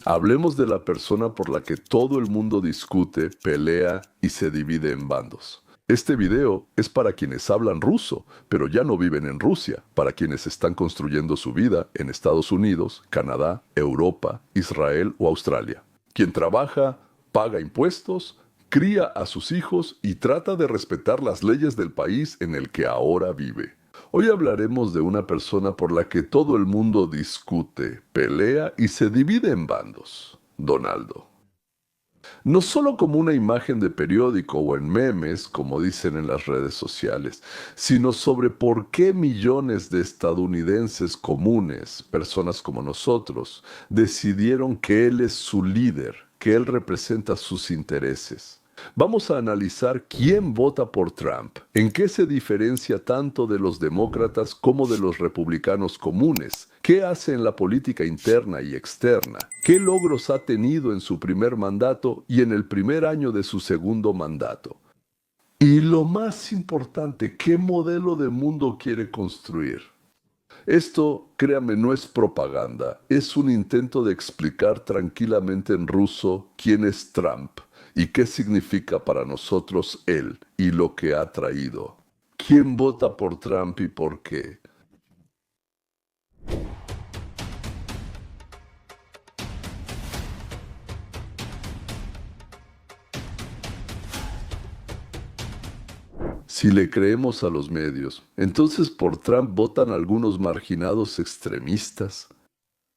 Hablemos de la persona por la que todo el mundo discute, pelea y se divide en bandos. Este video es para quienes hablan ruso, pero ya no viven en Rusia, para quienes están construyendo su vida en Estados Unidos, Canadá, Europa, Israel o Australia. Quien trabaja, paga impuestos, cría a sus hijos y trata de respetar las leyes del país en el que ahora vive. Hoy hablaremos de una persona por la que todo el mundo discute, pelea y se divide en bandos. Donaldo. No solo como una imagen de periódico o en memes, como dicen en las redes sociales, sino sobre por qué millones de estadounidenses comunes, personas como nosotros, decidieron que él es su líder, que él representa sus intereses. Vamos a analizar quién vota por Trump, en qué se diferencia tanto de los demócratas como de los republicanos comunes, qué hace en la política interna y externa, qué logros ha tenido en su primer mandato y en el primer año de su segundo mandato. Y lo más importante, qué modelo de mundo quiere construir. Esto, créame, no es propaganda, es un intento de explicar tranquilamente en ruso quién es Trump y qué significa para nosotros él y lo que ha traído. ¿Quién vota por Trump y por qué? Si le creemos a los medios, entonces por Trump votan algunos marginados extremistas.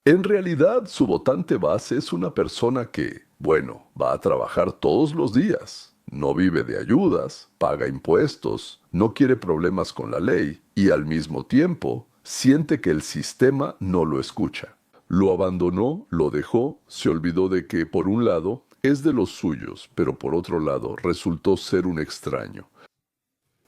En realidad, su votante base es una persona que, bueno, va a trabajar todos los días, no vive de ayudas, paga impuestos, no quiere problemas con la ley y al mismo tiempo siente que el sistema no lo escucha. Lo abandonó, lo dejó, se olvidó de que, por un lado, es de los suyos, pero por otro lado, resultó ser un extraño.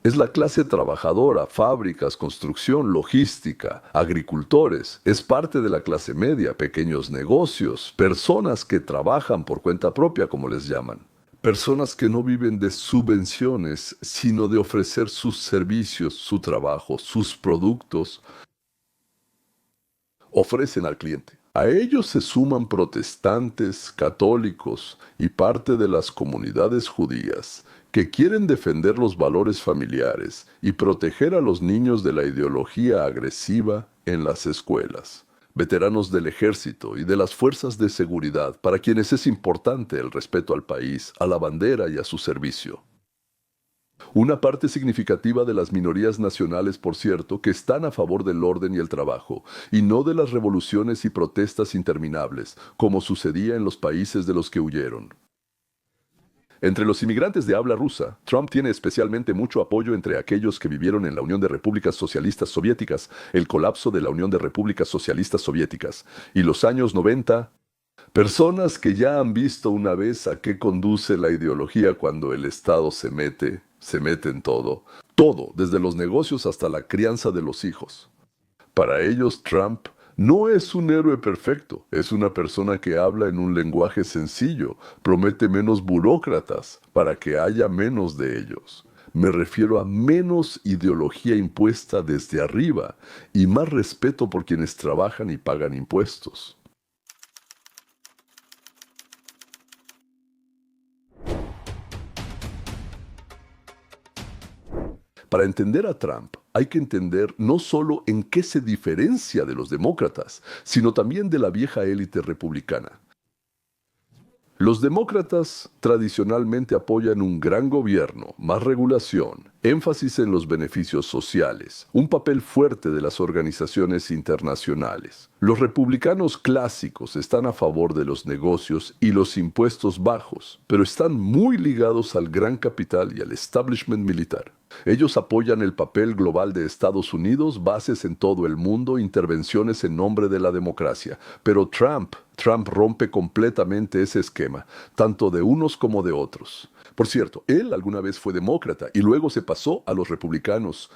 Es la clase trabajadora, fábricas, construcción, logística, agricultores. Es parte de la clase media, pequeños negocios, personas que trabajan por cuenta propia, como les llaman. Personas que no viven de subvenciones, sino de ofrecer sus servicios, su trabajo, sus productos. Ofrecen al cliente. A ellos se suman protestantes, católicos y parte de las comunidades judías que quieren defender los valores familiares y proteger a los niños de la ideología agresiva en las escuelas. Veteranos del ejército y de las fuerzas de seguridad para quienes es importante el respeto al país, a la bandera y a su servicio. Una parte significativa de las minorías nacionales, por cierto, que están a favor del orden y el trabajo, y no de las revoluciones y protestas interminables, como sucedía en los países de los que huyeron. Entre los inmigrantes de habla rusa, Trump tiene especialmente mucho apoyo entre aquellos que vivieron en la Unión de Repúblicas Socialistas Soviéticas, el colapso de la Unión de Repúblicas Socialistas Soviéticas, y los años 90. Personas que ya han visto una vez a qué conduce la ideología cuando el Estado se mete en todo. Todo, desde los negocios hasta la crianza de los hijos. Para ellos, Trump no es un héroe perfecto, es una persona que habla en un lenguaje sencillo, promete menos burócratas para que haya menos de ellos. Me refiero a menos ideología impuesta desde arriba y más respeto por quienes trabajan y pagan impuestos. Para entender a Trump, hay que entender no solo en qué se diferencia de los demócratas, sino también de la vieja élite republicana. Los demócratas tradicionalmente apoyan un gran gobierno, más regulación, énfasis en los beneficios sociales, un papel fuerte de las organizaciones internacionales. Los republicanos clásicos están a favor de los negocios y los impuestos bajos, pero están muy ligados al gran capital y al establishment militar. Ellos apoyan el papel global de Estados Unidos, bases en todo el mundo, intervenciones en nombre de la democracia. Pero Trump rompe completamente ese esquema, tanto de unos como de otros. Por cierto, él alguna vez fue demócrata y luego se pasó a los republicanos.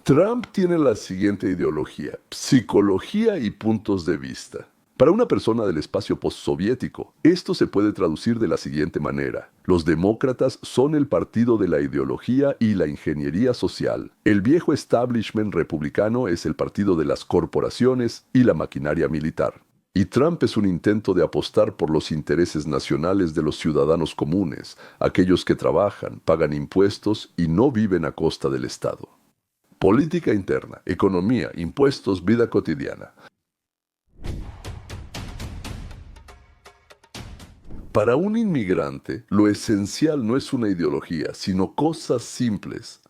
Trump tiene la siguiente ideología: psicología y puntos de vista. Para una persona del espacio postsoviético, esto se puede traducir de la siguiente manera. Los demócratas son el partido de la ideología y la ingeniería social. El viejo establishment republicano es el partido de las corporaciones y la maquinaria militar. Y Trump es un intento de apostar por los intereses nacionales de los ciudadanos comunes, aquellos que trabajan, pagan impuestos y no viven a costa del Estado. Política interna, economía, impuestos, vida cotidiana. Para un inmigrante, lo esencial no es una ideología, sino cosas simples.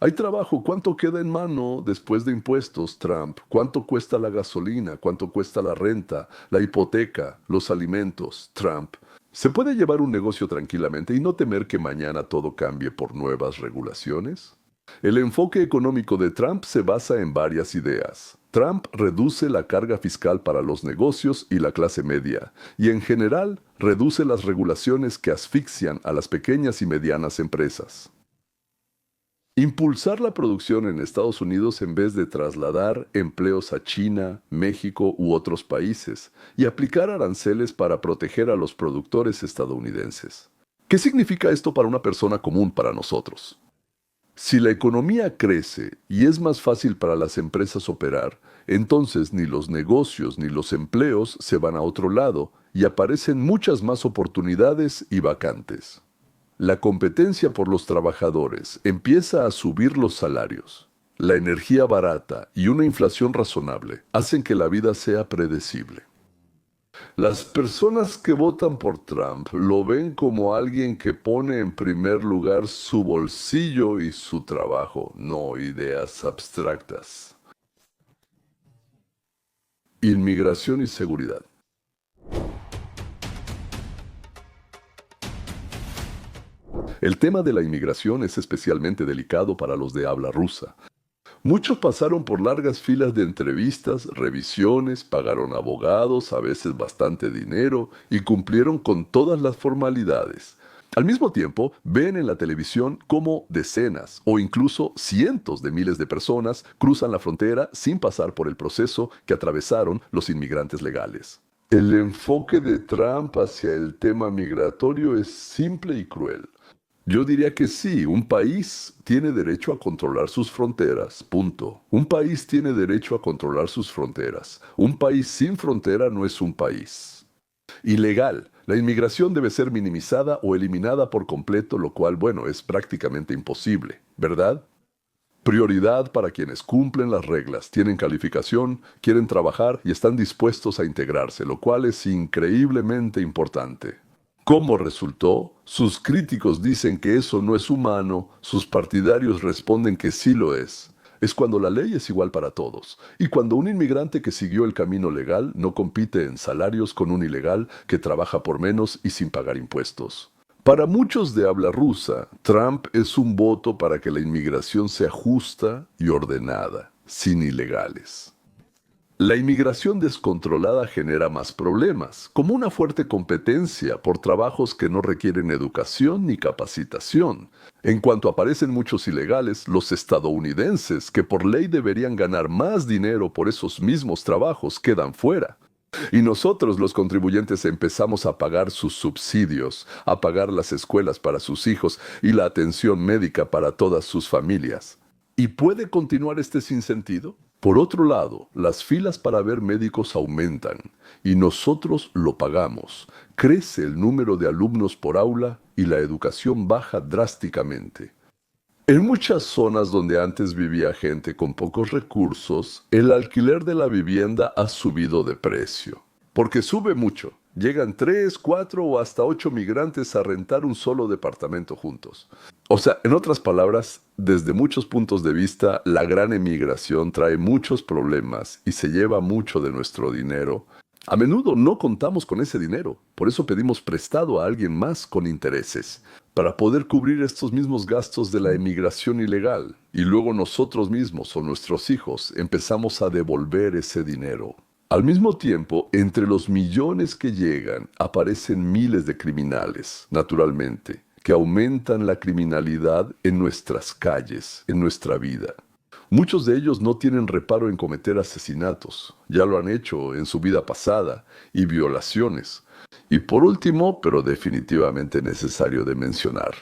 Hay trabajo, ¿cuánto queda en mano después de impuestos, Trump? ¿Cuánto cuesta la gasolina? ¿Cuánto cuesta la renta, la hipoteca, los alimentos, Trump? ¿Se puede llevar un negocio tranquilamente y no temer que mañana todo cambie por nuevas regulaciones? El enfoque económico de Trump se basa en varias ideas. Trump reduce la carga fiscal para los negocios y la clase media, y en general reduce las regulaciones que asfixian a las pequeñas y medianas empresas. Impulsar la producción en Estados Unidos en vez de trasladar empleos a China, México u otros países, y aplicar aranceles para proteger a los productores estadounidenses. ¿Qué significa esto para una persona común para nosotros? Si la economía crece y es más fácil para las empresas operar, entonces ni los negocios ni los empleos se van a otro lado y aparecen muchas más oportunidades y vacantes. La competencia por los trabajadores empieza a subir los salarios. La energía barata y una inflación razonable hacen que la vida sea predecible. Las personas que votan por Trump lo ven como alguien que pone en primer lugar su bolsillo y su trabajo, no ideas abstractas. Inmigración y seguridad. El tema de la inmigración es especialmente delicado para los de habla rusa. Muchos pasaron por largas filas de entrevistas, revisiones, pagaron abogados, a veces bastante dinero, y cumplieron con todas las formalidades. Al mismo tiempo, ven en la televisión cómo decenas o incluso cientos de miles de personas cruzan la frontera sin pasar por el proceso que atravesaron los inmigrantes legales. El enfoque de Trump hacia el tema migratorio es simple y cruel. Yo diría que sí, un país tiene derecho a controlar sus fronteras, punto. Un país tiene derecho a controlar sus fronteras. Un país sin frontera no es un país. Ilegal. La inmigración debe ser minimizada o eliminada por completo, lo cual, bueno, es prácticamente imposible, ¿verdad? Prioridad para quienes cumplen las reglas, tienen calificación, quieren trabajar y están dispuestos a integrarse, lo cual es increíblemente importante. ¿Cómo resultó? Sus críticos dicen que eso no es humano, sus partidarios responden que sí lo es. Es cuando la ley es igual para todos, y cuando un inmigrante que siguió el camino legal no compite en salarios con un ilegal que trabaja por menos y sin pagar impuestos. Para muchos de habla rusa, Trump es un voto para que la inmigración sea justa y ordenada, sin ilegales. La inmigración descontrolada genera más problemas, como una fuerte competencia por trabajos que no requieren educación ni capacitación. En cuanto aparecen muchos ilegales, los estadounidenses, que por ley deberían ganar más dinero por esos mismos trabajos, quedan fuera. Y nosotros, los contribuyentes, empezamos a pagar sus subsidios, a pagar las escuelas para sus hijos y la atención médica para todas sus familias. ¿Y puede continuar este sinsentido? Por otro lado, las filas para ver médicos aumentan y nosotros lo pagamos. Crece el número de alumnos por aula y la educación baja drásticamente. En muchas zonas donde antes vivía gente con pocos recursos, el alquiler de la vivienda ha subido de precio. Porque sube mucho. Llegan 3, 4 o hasta 8 migrantes a rentar un solo departamento juntos. O sea, en otras palabras, desde muchos puntos de vista, la gran emigración trae muchos problemas y se lleva mucho de nuestro dinero. A menudo no contamos con ese dinero, por eso pedimos prestado a alguien más con intereses, para poder cubrir estos mismos gastos de la emigración ilegal, y luego nosotros mismos o nuestros hijos empezamos a devolver ese dinero. Al mismo tiempo, entre los millones que llegan, aparecen miles de criminales, naturalmente, que aumentan la criminalidad en nuestras calles, en nuestra vida. Muchos de ellos no tienen reparo en cometer asesinatos, ya lo han hecho en su vida pasada, y violaciones. Y por último, pero definitivamente necesario de mencionar,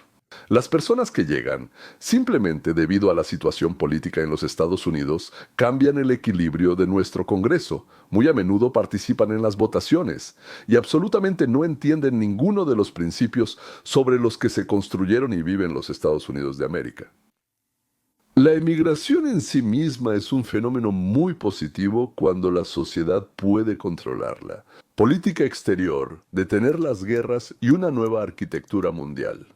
Las personas que llegan, simplemente debido a la situación política en los Estados Unidos, cambian el equilibrio de nuestro Congreso. Muy a menudo participan en las votaciones y absolutamente no entienden ninguno de los principios sobre los que se construyeron y viven los Estados Unidos de América. La emigración en sí misma es un fenómeno muy positivo cuando la sociedad puede controlarla. Política exterior, detener las guerras y una nueva arquitectura mundial.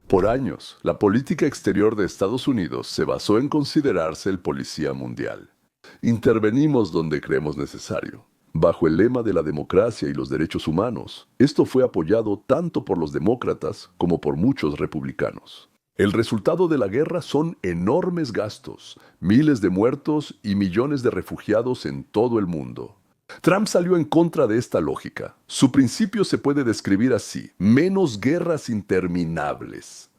Por años, la política exterior de Estados Unidos se basó en considerarse el policía mundial. Intervenimos donde creemos necesario, bajo el lema de la democracia y los derechos humanos. Esto fue apoyado tanto por los demócratas como por muchos republicanos. El resultado de la guerra son enormes gastos, miles de muertos y millones de refugiados en todo el mundo. Trump salió en contra de esta lógica. Su principio se puede describir así: menos guerras interminables.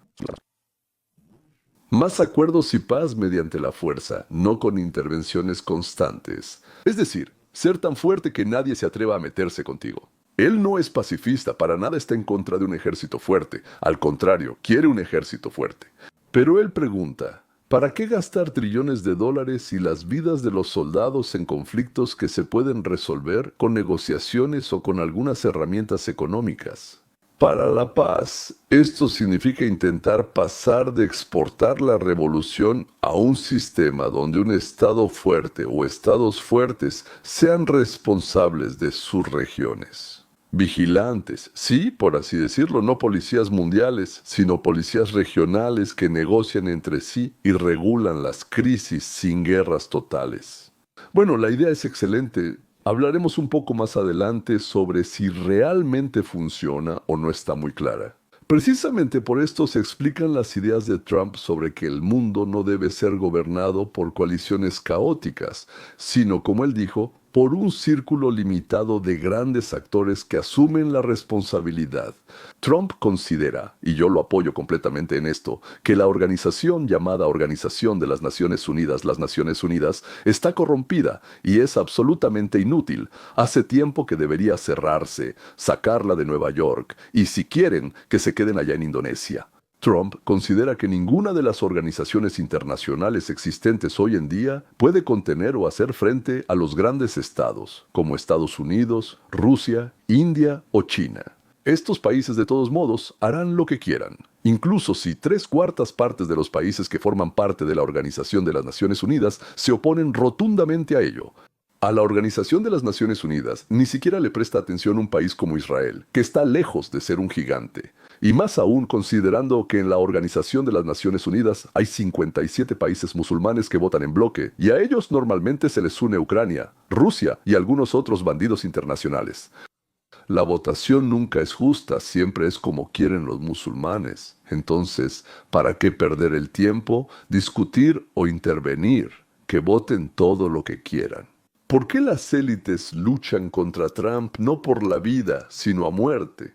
Más acuerdos y paz mediante la fuerza, no con intervenciones constantes. Es decir, ser tan fuerte que nadie se atreva a meterse contigo. Él no es pacifista, para nada está en contra de un ejército fuerte. Al contrario, quiere un ejército fuerte. Pero él pregunta: ¿para qué gastar trillones de dólares y las vidas de los soldados en conflictos que se pueden resolver con negociaciones o con algunas herramientas económicas? Para la paz, esto significa intentar pasar de exportar la revolución a un sistema donde un Estado fuerte o estados fuertes sean responsables de sus regiones. Vigilantes, sí, por así decirlo, no policías mundiales, sino policías regionales que negocian entre sí y regulan las crisis sin guerras totales. Bueno, la idea es excelente. Hablaremos un poco más adelante sobre si realmente funciona o no está muy clara. Precisamente por esto se explican las ideas de Trump sobre que el mundo no debe ser gobernado por coaliciones caóticas, sino, como él dijo, por un círculo limitado de grandes actores que asumen la responsabilidad. Trump considera, y yo lo apoyo completamente en esto, que la organización llamada Organización de las Naciones Unidas, está corrompida y es absolutamente inútil. Hace tiempo que debería cerrarse, sacarla de Nueva York, y si quieren, que se queden allá en Indonesia. Trump considera que ninguna de las organizaciones internacionales existentes hoy en día puede contener o hacer frente a los grandes estados, como Estados Unidos, Rusia, India o China. Estos países, de todos modos, harán lo que quieran. Incluso si 3/4 partes de los países que forman parte de la Organización de las Naciones Unidas se oponen rotundamente a ello. A la Organización de las Naciones Unidas ni siquiera le presta atención un país como Israel, que está lejos de ser un gigante. Y más aún considerando que en la Organización de las Naciones Unidas hay 57 países musulmanes que votan en bloque, y a ellos normalmente se les une Ucrania, Rusia y algunos otros bandidos internacionales. La votación nunca es justa, siempre es como quieren los musulmanes. Entonces, ¿para qué perder el tiempo, discutir o intervenir? Que voten todo lo que quieran. ¿Por qué las élites luchan contra Trump no por la vida, sino a muerte?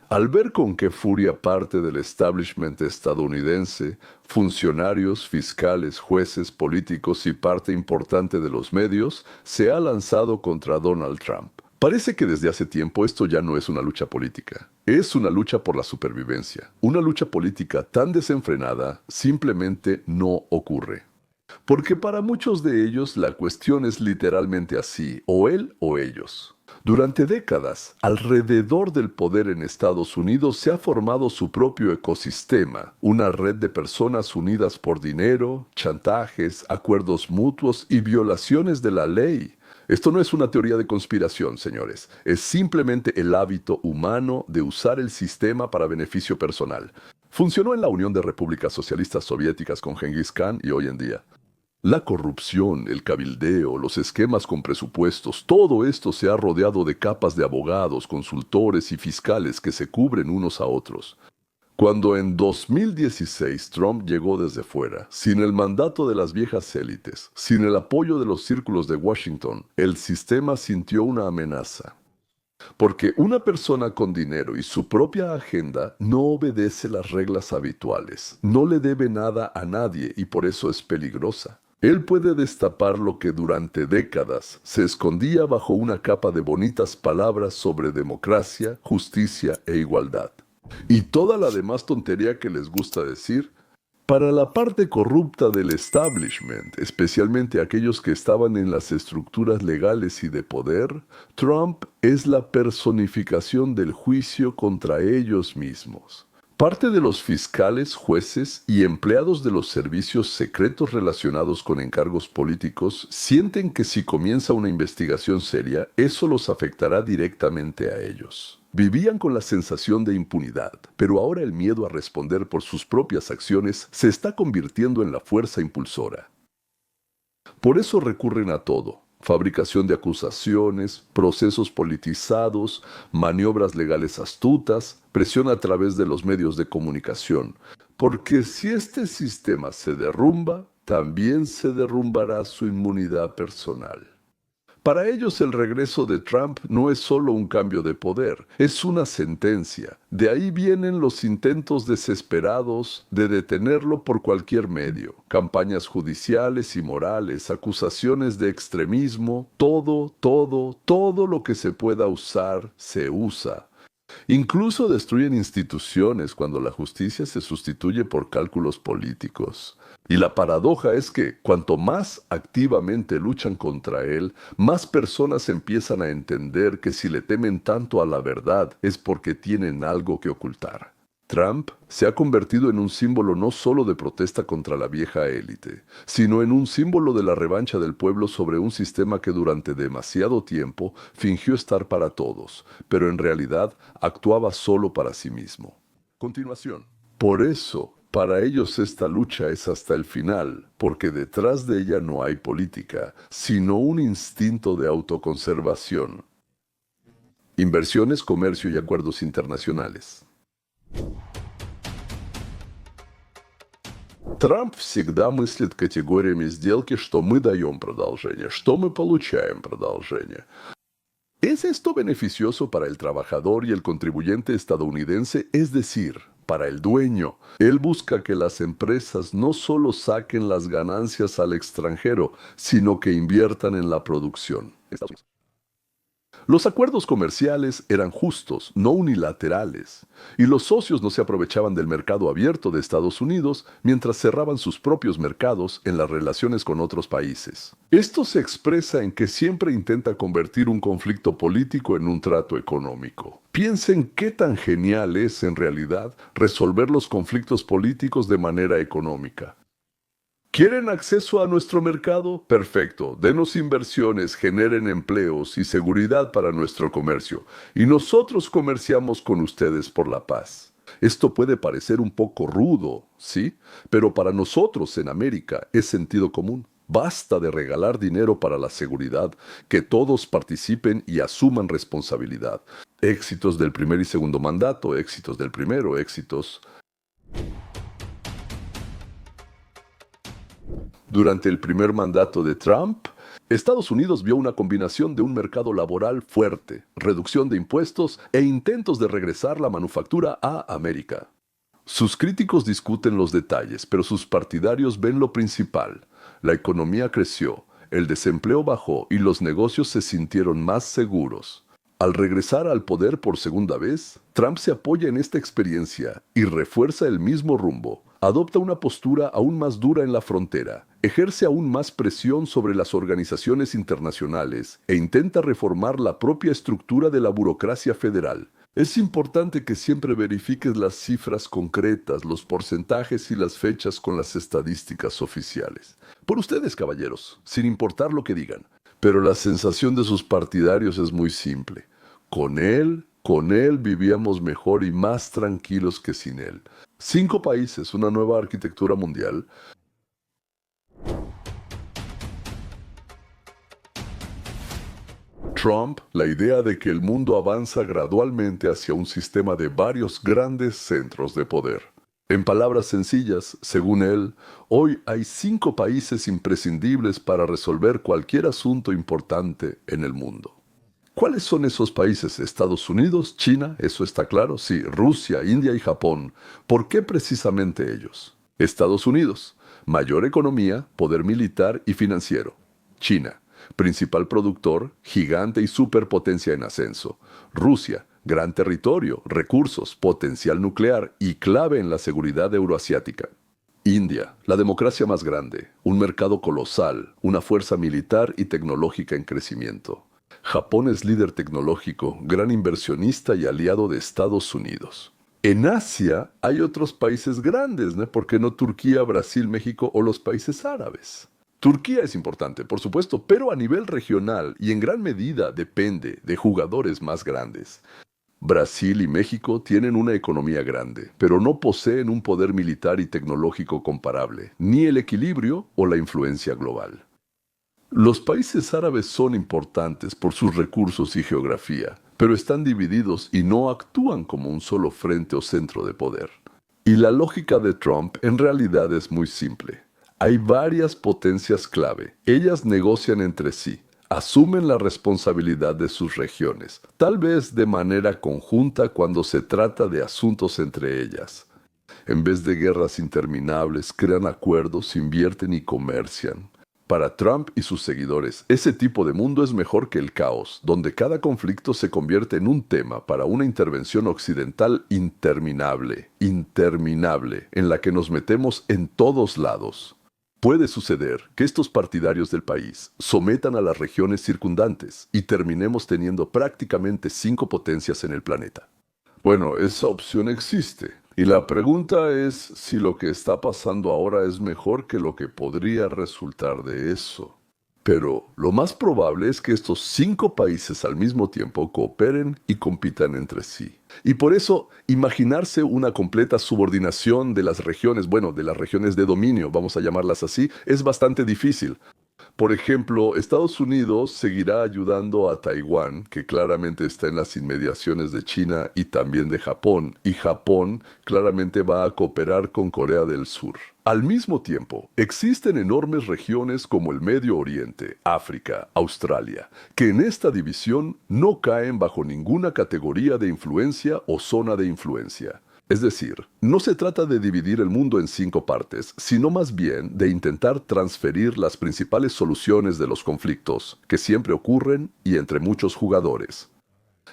Al ver con qué furia parte del establishment estadounidense, funcionarios, fiscales, jueces, políticos y parte importante de los medios, se ha lanzado contra Donald Trump. Parece que desde hace tiempo esto ya no es una lucha política. Es una lucha por la supervivencia. Una lucha política tan desenfrenada simplemente no ocurre. Porque para muchos de ellos la cuestión es literalmente así, o él o ellos. Durante décadas, alrededor del poder en Estados Unidos se ha formado su propio ecosistema, una red de personas unidas por dinero, chantajes, acuerdos mutuos y violaciones de la ley. Esto no es una teoría de conspiración, señores. Es simplemente el hábito humano de usar el sistema para beneficio personal. Funcionó en la Unión de Repúblicas Socialistas Soviéticas con Genghis Khan y hoy en día. La corrupción, el cabildeo, los esquemas con presupuestos, todo esto se ha rodeado de capas de abogados, consultores y fiscales que se cubren unos a otros. Cuando en 2016 Trump llegó desde fuera, sin el mandato de las viejas élites, sin el apoyo de los círculos de Washington, el sistema sintió una amenaza. Porque una persona con dinero y su propia agenda no obedece las reglas habituales, no le debe nada a nadie y por eso es peligrosa. Él puede destapar lo que durante décadas se escondía bajo una capa de bonitas palabras sobre democracia, justicia e igualdad. Y toda la demás tontería que les gusta decir, para la parte corrupta del establishment, especialmente aquellos que estaban en las estructuras legales y de poder, Trump es la personificación del juicio contra ellos mismos. Parte de los fiscales, jueces y empleados de los servicios secretos relacionados con encargos políticos sienten que si comienza una investigación seria, eso los afectará directamente a ellos. Vivían con la sensación de impunidad, pero ahora el miedo a responder por sus propias acciones se está convirtiendo en la fuerza impulsora. Por eso recurren a todo: fabricación de acusaciones, procesos politizados, maniobras legales astutas, presión a través de los medios de comunicación. Porque si este sistema se derrumba, también se derrumbará su inmunidad personal. Para ellos el regreso de Trump no es solo un cambio de poder, es una sentencia. De ahí vienen los intentos desesperados de detenerlo por cualquier medio, campañas judiciales y morales, acusaciones de extremismo, todo lo que se pueda usar, se usa. Incluso destruyen instituciones cuando la justicia se sustituye por cálculos políticos. Y la paradoja es que cuanto más activamente luchan contra él, más personas empiezan a entender que si le temen tanto a la verdad es porque tienen algo que ocultar. Trump se ha convertido en un símbolo no solo de protesta contra la vieja élite, sino en un símbolo de la revancha del pueblo sobre un sistema que durante demasiado tiempo fingió estar para todos, pero en realidad actuaba solo para sí mismo. Continuación. Por eso, para ellos esta lucha es hasta el final, porque detrás de ella no hay política, sino un instinto de autoconservación. Inversiones, comercio y acuerdos internacionales. Трамп всегда мыслит категориями сделки, что мы даем продолжение, что мы получаем продолжение. ¿Es esto beneficioso para el trabajador y el contribuyente estadounidense? Es decir, para el dueño. Él busca que las empresas no solo saquen las ganancias al extranjero, sino que inviertan en la producción. Los acuerdos comerciales eran justos, no unilaterales, y los socios no se aprovechaban del mercado abierto de Estados Unidos mientras cerraban sus propios mercados en las relaciones con otros países. Esto se expresa en que siempre intenta convertir un conflicto político en un trato económico. Piensen qué tan genial es, en realidad, resolver los conflictos políticos de manera económica. ¿Quieren acceso a nuestro mercado? Perfecto. Denos inversiones, generen empleos y seguridad para nuestro comercio. Y nosotros comerciamos con ustedes por la paz. Esto puede parecer un poco rudo, ¿sí? Pero para nosotros en América es sentido común. Basta de regalar dinero para la seguridad, que todos participen y asuman responsabilidad. Éxitos del primer y segundo mandato, éxitos del primero, éxitos... Durante el primer mandato de Trump, Estados Unidos vio una combinación de un mercado laboral fuerte, reducción de impuestos e intentos de regresar la manufactura a América. Sus críticos discuten los detalles, pero sus partidarios ven lo principal. La economía creció, el desempleo bajó y los negocios se sintieron más seguros. Al regresar al poder por segunda vez, Trump se apoya en esta experiencia y refuerza el mismo rumbo. Adopta una postura aún más dura en la frontera, ejerce aún más presión sobre las organizaciones internacionales e intenta reformar la propia estructura de la burocracia federal. Es importante que siempre verifiques las cifras concretas, los porcentajes y las fechas con las estadísticas oficiales. Por ustedes, caballeros, sin importar lo que digan. Pero la sensación de sus partidarios es muy simple. Con él vivíamos mejor y más tranquilos que sin él. 5 países, una nueva arquitectura mundial. Trump, la idea de que el mundo avanza gradualmente hacia un sistema de varios grandes centros de poder. En palabras sencillas, según él, hoy hay 5 países imprescindibles para resolver cualquier asunto importante en el mundo. ¿Cuáles son esos países? Estados Unidos, China, eso está claro, sí, Rusia, India y Japón. ¿Por qué precisamente ellos? Estados Unidos, mayor economía, poder militar y financiero. China, principal productor, gigante y superpotencia en ascenso. Rusia, gran territorio, recursos, potencial nuclear y clave en la seguridad euroasiática. India, la democracia más grande, un mercado colosal, una fuerza militar y tecnológica en crecimiento. Japón es líder tecnológico, gran inversionista y aliado de Estados Unidos. En Asia hay otros países grandes, ¿no? ¿Por qué no Turquía, Brasil, México o los países árabes? Turquía es importante, por supuesto, pero a nivel regional y en gran medida depende de jugadores más grandes. Brasil y México tienen una economía grande, pero no poseen un poder militar y tecnológico comparable, ni el equilibrio o la influencia global. Los países árabes son importantes por sus recursos y geografía, pero están divididos y no actúan como un solo frente o centro de poder. Y la lógica de Trump en realidad es muy simple. Hay varias potencias clave. Ellas negocian entre sí, asumen la responsabilidad de sus regiones, tal vez de manera conjunta cuando se trata de asuntos entre ellas. En vez de guerras interminables, crean acuerdos, invierten y comercian. Para Trump y sus seguidores, ese tipo de mundo es mejor que el caos, donde cada conflicto se convierte en un tema para una intervención occidental interminable, en la que nos metemos en todos lados. Puede suceder que estos partidarios del país sometan a las regiones circundantes y terminemos teniendo prácticamente 5 potencias en el planeta. Bueno, esa opción existe. Y la pregunta es si lo que está pasando ahora es mejor que lo que podría resultar de eso. Pero lo más probable es que estos 5 países al mismo tiempo cooperen y compitan entre sí. Y por eso, imaginarse una completa subordinación de las regiones, bueno, de las regiones de dominio, vamos a llamarlas así, es bastante difícil. Por ejemplo, Estados Unidos seguirá ayudando a Taiwán, que claramente está en las inmediaciones de China y también de Japón, y Japón claramente va a cooperar con Corea del Sur. Al mismo tiempo, existen enormes regiones como el Medio Oriente, África, Australia, que en esta división no caen bajo ninguna categoría de influencia o zona de influencia. Es decir, no se trata de dividir el mundo en 5 partes, sino más bien de intentar transferir las principales soluciones de los conflictos, que siempre ocurren y entre muchos jugadores.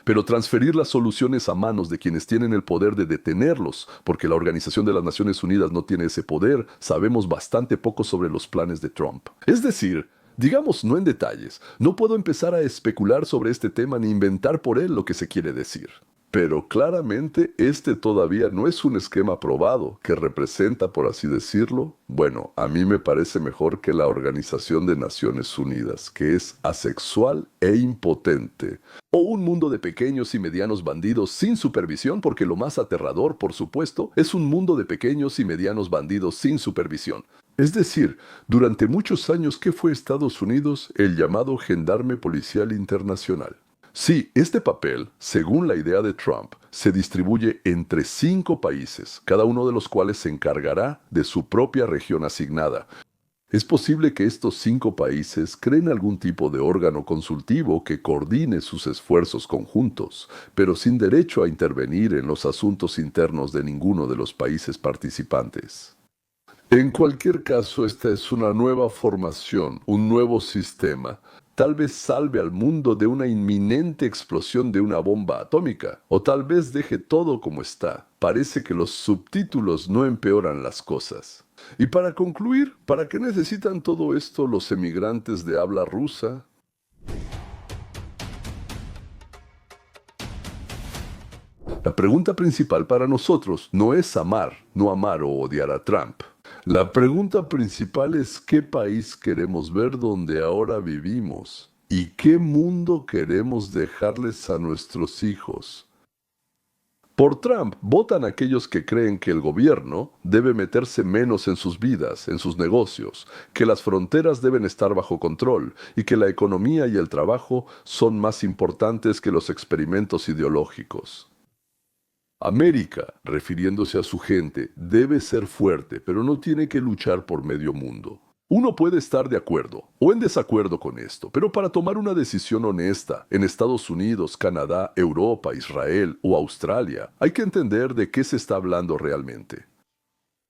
Pero transferir las soluciones a manos de quienes tienen el poder de detenerlos, porque la Organización de las Naciones Unidas no tiene ese poder, sabemos bastante poco sobre los planes de Trump. Es decir, digamos no en detalles, no puedo empezar a especular sobre este tema ni inventar por él lo que se quiere decir. Pero claramente este todavía no es un esquema probado que representa, por así decirlo, bueno, a mí me parece mejor que la Organización de Naciones Unidas, que es asexual e impotente. O un mundo de pequeños y medianos bandidos sin supervisión, porque lo más aterrador, por supuesto, es un mundo de pequeños y medianos bandidos sin supervisión. Es decir, durante muchos años, ¿qué fue Estados Unidos? El llamado gendarme policial internacional. Sí, este papel, según la idea de Trump, se distribuye entre 5 países, cada uno de los cuales se encargará de su propia región asignada. Es posible que estos 5 países creen algún tipo de órgano consultivo que coordine sus esfuerzos conjuntos, pero sin derecho a intervenir en los asuntos internos de ninguno de los países participantes. En cualquier caso, esta es una nueva formación, un nuevo sistema. Tal vez salve al mundo de una inminente explosión de una bomba atómica, o tal vez deje todo como está. Parece que los subtítulos no empeoran las cosas. Y para concluir, ¿para qué necesitan todo esto los emigrantes de habla rusa? La pregunta principal para nosotros no es no amar o odiar a Trump. La pregunta principal es qué país queremos ver donde ahora vivimos y qué mundo queremos dejarles a nuestros hijos. Por Trump votan aquellos que creen que el gobierno debe meterse menos en sus vidas, en sus negocios, que las fronteras deben estar bajo control y que la economía y el trabajo son más importantes que los experimentos ideológicos. América, refiriéndose a su gente, debe ser fuerte, pero no tiene que luchar por medio mundo. Uno puede estar de acuerdo o en desacuerdo con esto, pero para tomar una decisión honesta en Estados Unidos, Canadá, Europa, Israel o Australia, hay que entender de qué se está hablando realmente.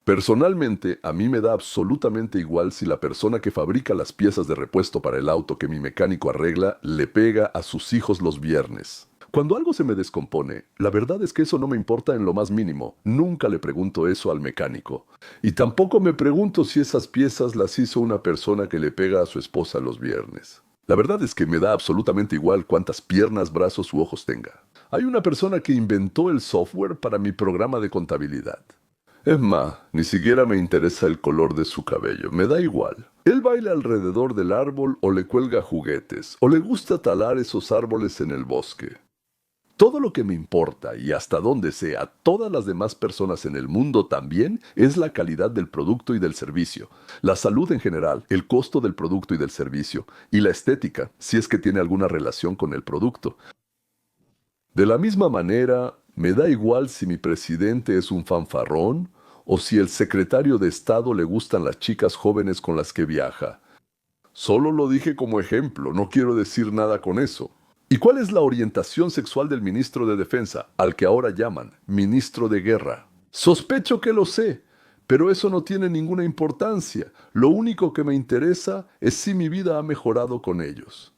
Personalmente, a mí me da absolutamente igual si la persona que fabrica las piezas de repuesto para el auto que mi mecánico arregla le pega a sus hijos los viernes. Cuando algo se me descompone, la verdad es que eso no me importa en lo más mínimo. Nunca le pregunto eso al mecánico. Y tampoco me pregunto si esas piezas las hizo una persona que le pega a su esposa los viernes. La verdad es que me da absolutamente igual cuántas piernas, brazos u ojos tenga. Hay una persona que inventó el software para mi programa de contabilidad. Es más, ni siquiera me interesa el color de su cabello, me da igual. Él baila alrededor del árbol o le cuelga juguetes, o le gusta talar esos árboles en el bosque. Todo lo que me importa, y hasta donde sea, todas las demás personas en el mundo también, es la calidad del producto y del servicio, la salud en general, el costo del producto y del servicio, y la estética, si es que tiene alguna relación con el producto. De la misma manera, me da igual si mi presidente es un fanfarrón o si el secretario de Estado le gustan las chicas jóvenes con las que viaja. Solo lo dije como ejemplo, no quiero decir nada con eso. ¿Y cuál es la orientación sexual del ministro de Defensa, al que ahora llaman ministro de Guerra? Sospecho que lo sé, pero eso no tiene ninguna importancia. Lo único que me interesa es si mi vida ha mejorado con ellos.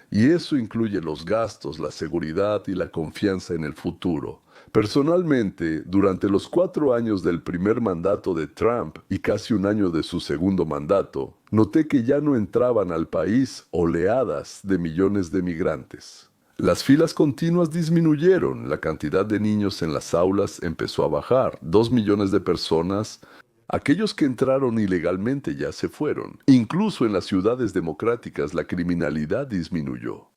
Y eso incluye los gastos, la seguridad y la confianza en el futuro. Personalmente, durante los 4 años del primer mandato de Trump y casi un año de su segundo mandato, noté que ya no entraban al país oleadas de millones de migrantes. Las filas continuas disminuyeron, la cantidad de niños en las aulas empezó a bajar, 2 millones de personas. Aquellos que entraron ilegalmente ya se fueron. Incluso en las ciudades democráticas la criminalidad disminuyó.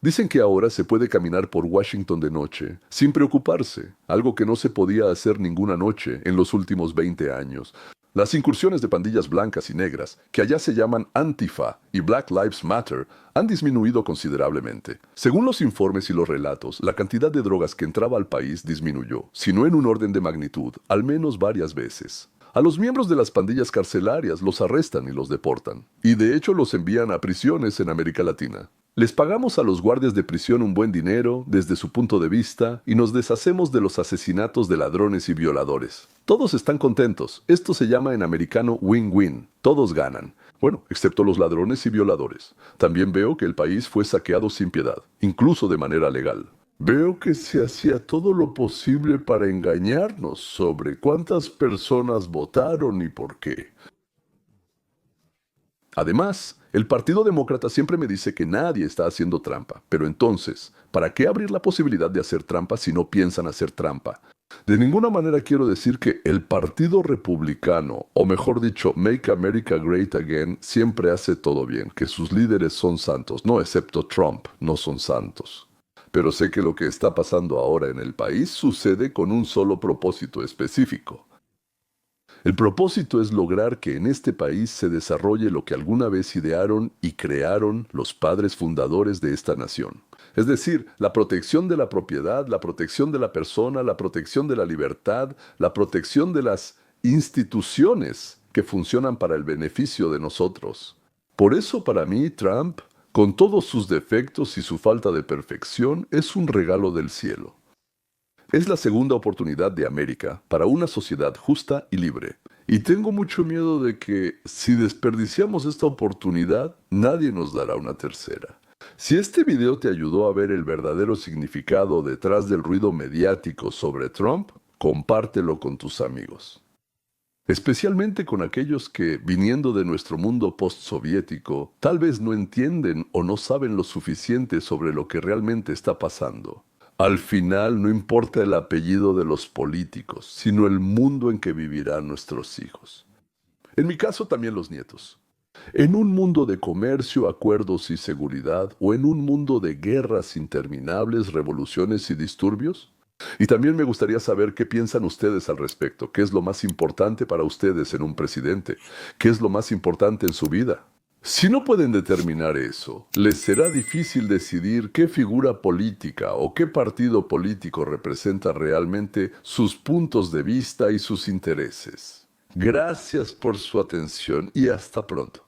Dicen que ahora se puede caminar por Washington de noche sin preocuparse, algo que no se podía hacer ninguna noche en los últimos 20 años. Las incursiones de pandillas blancas y negras, que allá se llaman Antifa y Black Lives Matter, han disminuido considerablemente. Según los informes y los relatos, la cantidad de drogas que entraba al país disminuyó, si no en un orden de magnitud, al menos varias veces. A los miembros de las pandillas carcelarias los arrestan y los deportan, y de hecho los envían a prisiones en América Latina. Les pagamos a los guardias de prisión un buen dinero, desde su punto de vista, y nos deshacemos de los asesinatos de ladrones y violadores. Todos están contentos. Esto se llama en americano win-win. Todos ganan. Bueno, excepto los ladrones y violadores. También veo que el país fue saqueado sin piedad, incluso de manera legal. Veo que se hacía todo lo posible para engañarnos sobre cuántas personas votaron y por qué. Además, el Partido Demócrata siempre me dice que nadie está haciendo trampa. Pero entonces, ¿para qué abrir la posibilidad de hacer trampa si no piensan hacer trampa? De ninguna manera quiero decir que el Partido Republicano, o mejor dicho, Make America Great Again, siempre hace todo bien, que sus líderes son santos, no excepto Trump, no son santos. Pero sé que lo que está pasando ahora en el país sucede con un solo propósito específico. El propósito es lograr que en este país se desarrolle lo que alguna vez idearon y crearon los padres fundadores de esta nación. Es decir, la protección de la propiedad, la protección de la persona, la protección de la libertad, la protección de las instituciones que funcionan para el beneficio de nosotros. Por eso para mí Trump, con todos sus defectos y su falta de perfección, es un regalo del cielo. Es la segunda oportunidad de América para una sociedad justa y libre. Y tengo mucho miedo de que, si desperdiciamos esta oportunidad, nadie nos dará una tercera. Si este video te ayudó a ver el verdadero significado detrás del ruido mediático sobre Trump, compártelo con tus amigos. Especialmente con aquellos que, viniendo de nuestro mundo postsoviético, tal vez no entienden o no saben lo suficiente sobre lo que realmente está pasando. Al final no importa el apellido de los políticos, sino el mundo en que vivirán nuestros hijos. En mi caso también los nietos. En un mundo de comercio, acuerdos y seguridad, o en un mundo de guerras interminables, revoluciones y disturbios. Y también me gustaría saber qué piensan ustedes al respecto, qué es lo más importante para ustedes en un presidente, qué es lo más importante en su vida. Si no pueden determinar eso, les será difícil decidir qué figura política o qué partido político representa realmente sus puntos de vista y sus intereses. Gracias por su atención y hasta pronto.